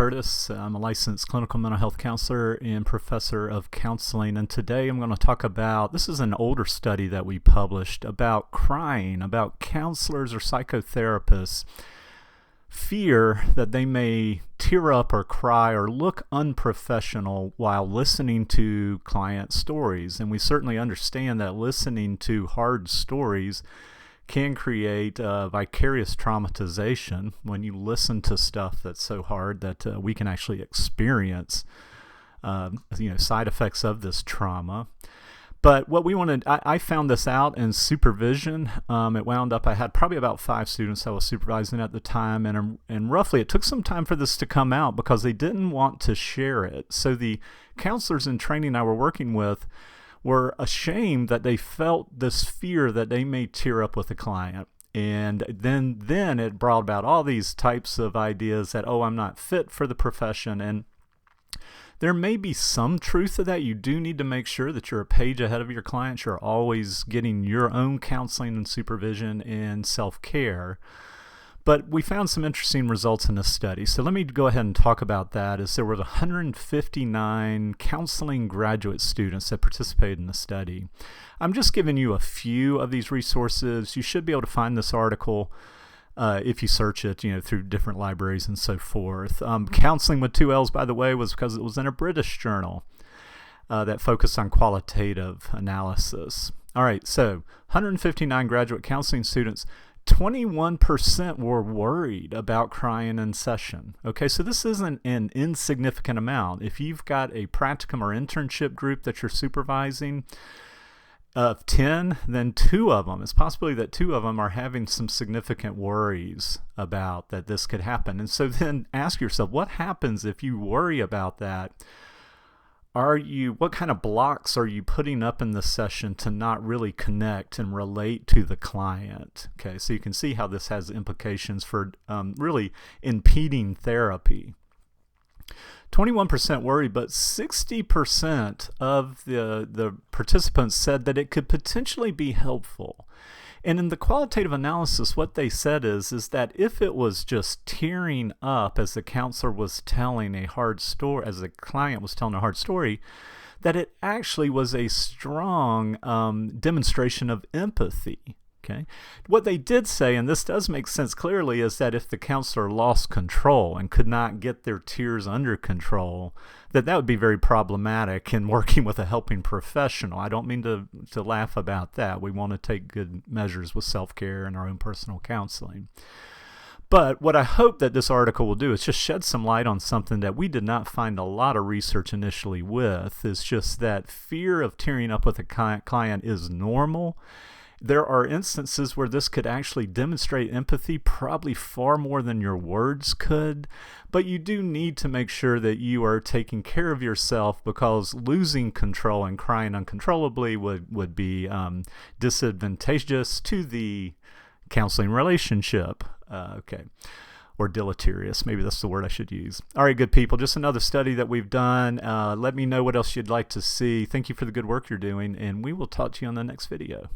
Curtis. I'm a licensed clinical mental health counselor and professor of counseling, and today I'm going to talk about, this is an older study that we published about crying, about counselors or psychotherapists fear that they may tear up or cry or look unprofessional while listening to client stories. And we certainly understand that listening to hard stories can create vicarious traumatization when you listen to stuff that's so hard that we can actually experience side effects of this trauma. But what we wanted, I found this out in supervision. It wound up, I had probably about 5 students I was supervising at the time, and roughly it took some time for this to come out because they didn't want to share it. So the counselors in training I were working with were ashamed that they felt this fear that they may tear up with a client. And then it brought about all these types of ideas that, oh, I'm not fit for the profession. And there may be some truth to that. You do need to make sure that you're a page ahead of your clients. You're always getting your own counseling and supervision and self-care. But we found some interesting results in this study. So let me go ahead and talk about that. There were 159 counseling graduate students that participated in the study. I'm just giving you a few of these resources. You should be able to find this article if you search it, through different libraries and so forth. Counseling with 2 L's, by the way, was because it was in a British journal that focused on qualitative analysis. All right, so 159 graduate counseling students, 21% were worried about crying in session. Okay, so this isn't an insignificant amount. If you've got a practicum or internship group that you're supervising of 10, then 2 of them, it's possibly that 2 of them are having some significant worries about that this could happen. And so then ask yourself, what happens if you worry about that? What kind of blocks are you putting up in the session to not really connect and relate to the client? Okay, so you can see how this has implications for really impeding therapy. 21% worried, but 60% of the participants said that it could potentially be helpful. And in the qualitative analysis, what they said is that if it was just tearing up as the counselor was telling a hard story, as the client was telling a hard story, that it actually was a strong demonstration of empathy. Okay. What they did say, and this does make sense clearly, is that if the counselor lost control and could not get their tears under control, that would be very problematic in working with a helping professional. I don't mean to laugh about that. We want to take good measures with self-care and our own personal counseling. But what I hope that this article will do is just shed some light on something that we did not find a lot of research initially with, is just that fear of tearing up with a client is normal. There are instances where this could actually demonstrate empathy, probably far more than your words could, but you do need to make sure that you are taking care of yourself, because losing control and crying uncontrollably would be disadvantageous to the counseling relationship. Or deleterious. Maybe that's the word I should use. All right, good people, just another study that we've done. Let me know what else you'd like to see. Thank you for the good work you're doing, and we will talk to you on the next video.